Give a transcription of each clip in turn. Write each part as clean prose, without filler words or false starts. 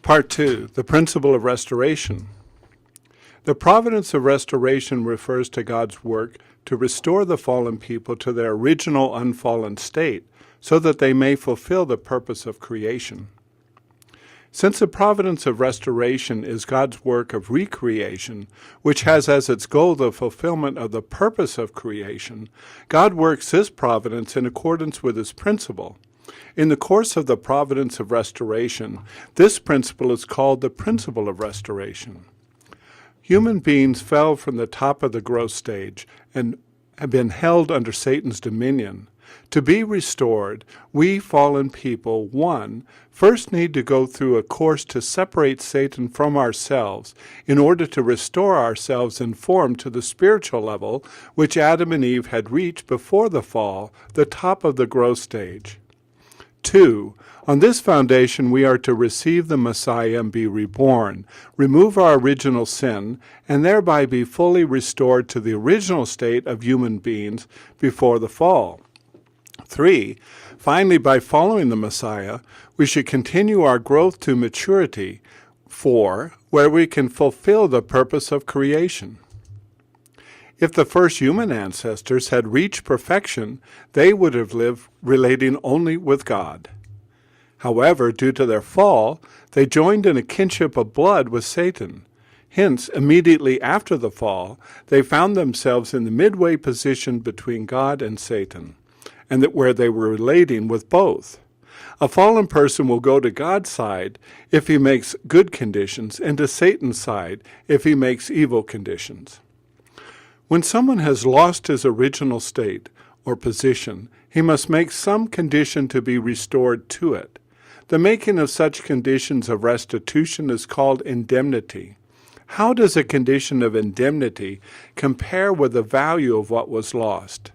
Part 2, the principle of restoration. The providence of restoration refers to God's work to restore the fallen people to their original unfallen state so that they may fulfill the purpose of creation. Since the providence of restoration is God's work of recreation, which has as its goal the fulfillment of the purpose of creation, God works this providence in accordance with his principle. In the course of the providence of restoration, this principle is called the principle of restoration. Human beings fell from the top of the growth stage and have been held under Satan's dominion. To be restored, we fallen people, first need to go through a course to separate Satan from ourselves in order to restore ourselves in form to the spiritual level which Adam and Eve had reached before the fall, the top of the growth stage. 2. On this foundation we are to receive the Messiah and be reborn, remove our original sin, and thereby be fully restored to the original state of human beings before the fall. 3. Finally, by following the Messiah, we should continue our growth to maturity. 4. Where we can fulfill the purpose of creation. If the first human ancestors had reached perfection, they would have lived relating only with God. However, due to their fall, they joined in a kinship of blood with Satan. Hence, immediately after the fall, they found themselves in the midway position between God and Satan, and that where they were relating with both. A fallen person will go to God's side if he makes good conditions, and to Satan's side if he makes evil conditions. When someone has lost his original state or position, he must make some condition to be restored to it. The making of such conditions of restitution is called indemnity. How does a condition of indemnity compare with the value of what was lost?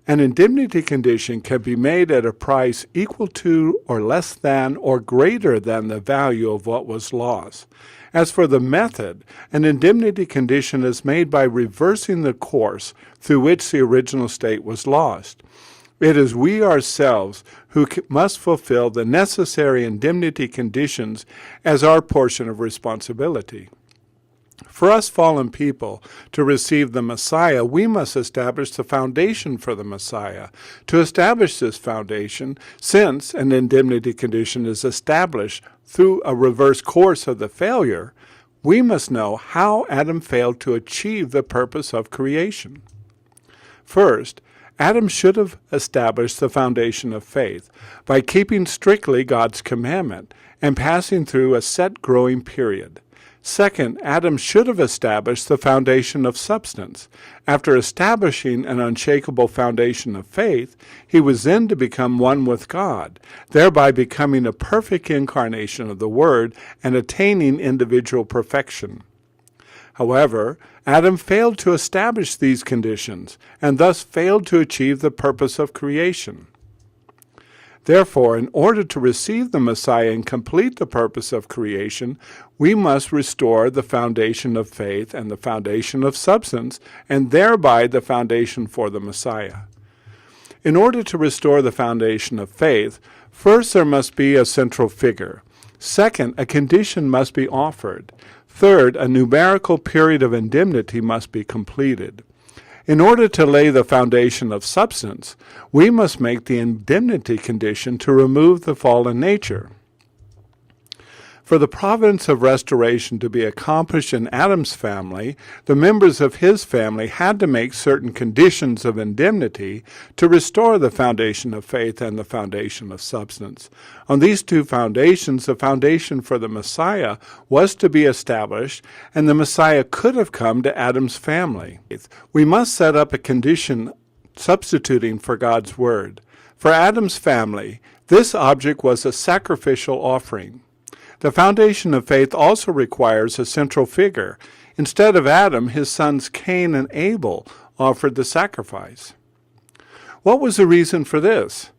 An indemnity condition can be made at a price equal to or less than or greater than the value of what was lost. As for the method, an indemnity condition is made by reversing the course through which the original state was lost. It is we ourselves who must fulfill the necessary indemnity conditions as our portion of responsibility. For us fallen people to receive the Messiah, we must establish the foundation for the Messiah. To establish this foundation, since an indemnity condition is established through a reverse course of the failure, we must know how Adam failed to achieve the purpose of creation. First, Adam should have established the foundation of faith by keeping strictly God's commandment and passing through a set growing period. Second, Adam should have established the foundation of substance. After establishing an unshakable foundation of faith, he was then to become one with God, thereby becoming a perfect incarnation of the Word and attaining individual perfection. However, Adam failed to establish these conditions, and thus failed to achieve the purpose of creation. Therefore, in order to receive the Messiah and complete the purpose of creation, we must restore the foundation of faith and the foundation of substance, and thereby the foundation for the Messiah. In order to restore the foundation of faith, first there must be a central figure. Second, a condition must be offered. Third, a numerical period of indemnity must be completed. In order to lay the foundation of substance, we must make the indemnity condition to remove the fallen nature. For the providence of restoration to be accomplished in Adam's family, the members of his family had to make certain conditions of indemnity to restore the foundation of faith and the foundation of substance. On these two foundations, the foundation for the Messiah was to be established, and the Messiah could have come to Adam's family. We must set up a condition substituting for God's word. For Adam's family, this object was a sacrificial offering. The foundation of faith also requires a central figure. Instead of Adam, his sons Cain and Abel offered the sacrifice. What was the reason for this?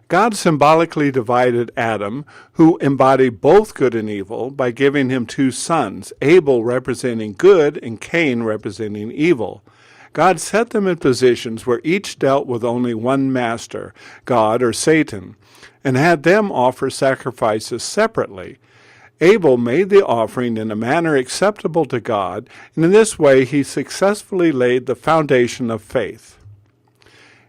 God symbolically divided Adam, who embodied both good and evil, by giving him two sons, Abel representing good and Cain representing evil. God set them in positions where each dealt with only one master, God or Satan, and had them offer sacrifices separately. Abel made the offering in a manner acceptable to God, and in this way he successfully laid the foundation of faith.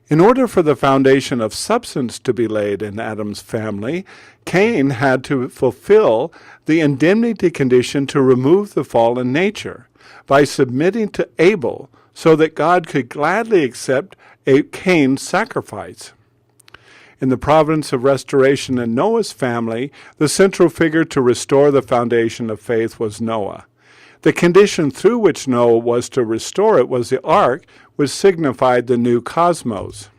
In order for the foundation of substance to be laid in Adam's family, Cain had to fulfill the indemnity condition to remove the fallen nature by submitting to Abel so that God could gladly accept Cain's sacrifice. In the providence of restoration in Noah's family, the central figure to restore the foundation of faith was Noah. The condition through which Noah was to restore it was the ark, which signified the new cosmos.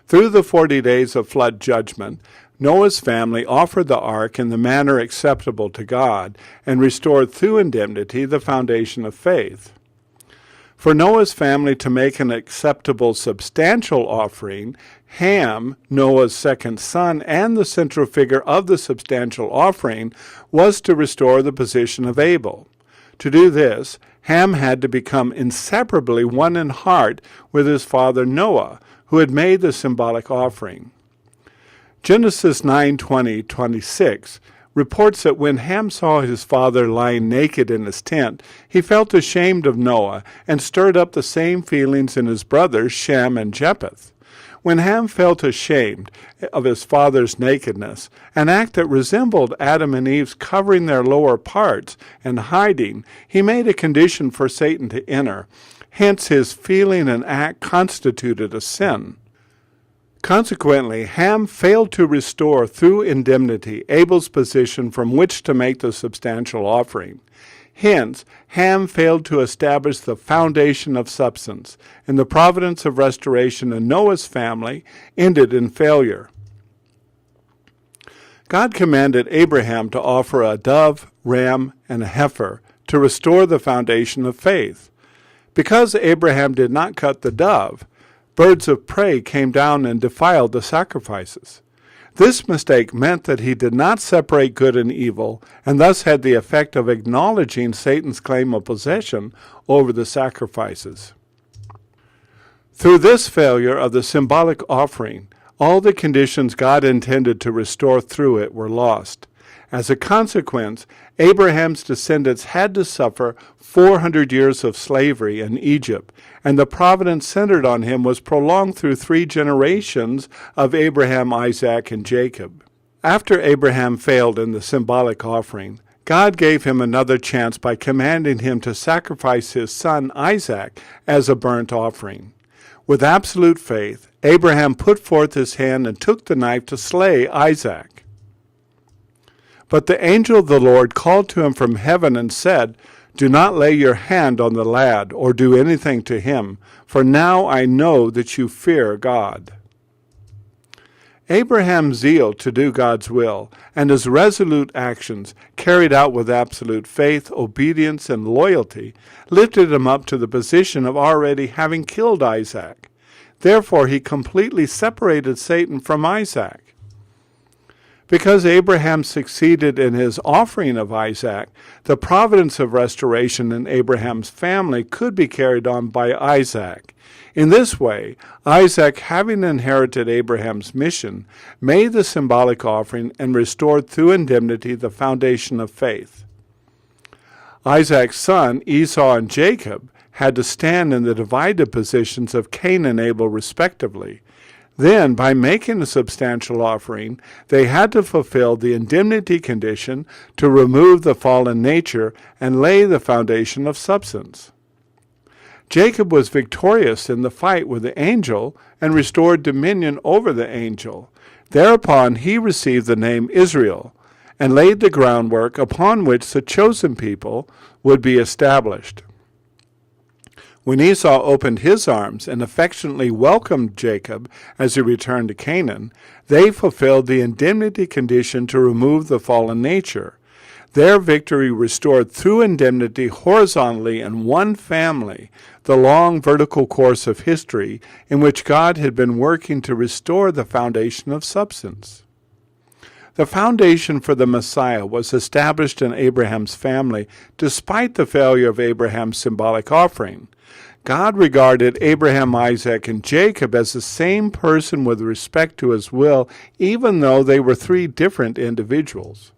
Through the 40 days of flood judgment, Noah's family offered the ark in the manner acceptable to God and restored through indemnity the foundation of faith. For Noah's family to make an acceptable substantial offering, Ham, Noah's second son and the central figure of the substantial offering, was to restore the position of Abel. To do this, Ham had to become inseparably one in heart with his father Noah, who had made the symbolic offering. Genesis 9:20-26 reports that when Ham saw his father lying naked in his tent, he felt ashamed of Noah and stirred up the same feelings in his brothers Shem and Japheth. When Ham felt ashamed of his father's nakedness, an act that resembled Adam and Eve's covering their lower parts and hiding, he made a condition for Satan to enter. Hence his feeling and act constituted a sin. Consequently, Ham failed to restore through indemnity Abel's position from which to make the substantial offering. Hence, Ham failed to establish the foundation of substance, and the providence of restoration in Noah's family ended in failure. God commanded Abraham to offer a dove, ram, and a heifer to restore the foundation of faith. Because Abraham did not cut the dove, birds of prey came down and defiled the sacrifices. This mistake meant that he did not separate good and evil, and thus had the effect of acknowledging Satan's claim of possession over the sacrifices. Through this failure of the symbolic offering, all the conditions God intended to restore through it were lost. As a consequence, Abraham's descendants had to suffer 400 years of slavery in Egypt, and the providence centered on him was prolonged through 3 generations of Abraham, Isaac, and Jacob. After Abraham failed in the symbolic offering, God gave him another chance by commanding him to sacrifice his son Isaac as a burnt offering. With absolute faith, Abraham put forth his hand and took the knife to slay Isaac. But the angel of the Lord called to him from heaven and said, "Do not lay your hand on the lad or do anything to him, for now I know that you fear God." Abraham's zeal to do God's will and his resolute actions, carried out with absolute faith, obedience, and loyalty, lifted him up to the position of already having killed Isaac. Therefore he completely separated Satan from Isaac. Because Abraham succeeded in his offering of Isaac, the providence of restoration in Abraham's family could be carried on by Isaac. In this way, Isaac, having inherited Abraham's mission, made the symbolic offering and restored through indemnity the foundation of faith. Isaac's son, Esau and Jacob, had to stand in the divided positions of Cain and Abel respectively. Then, by making a substantial offering, they had to fulfill the indemnity condition to remove the fallen nature and lay the foundation of substance. Jacob was victorious in the fight with the angel and restored dominion over the angel. Thereupon he received the name Israel and laid the groundwork upon which the chosen people would be established. When Esau opened his arms and affectionately welcomed Jacob as he returned to Canaan, they fulfilled the indemnity condition to remove the fallen nature. Their victory restored through indemnity horizontally in one family the long vertical course of history in which God had been working to restore the foundation of substance. The foundation for the Messiah was established in Abraham's family despite the failure of Abraham's symbolic offering. God regarded Abraham, Isaac, and Jacob as the same person with respect to his will, even though they were 3 different individuals.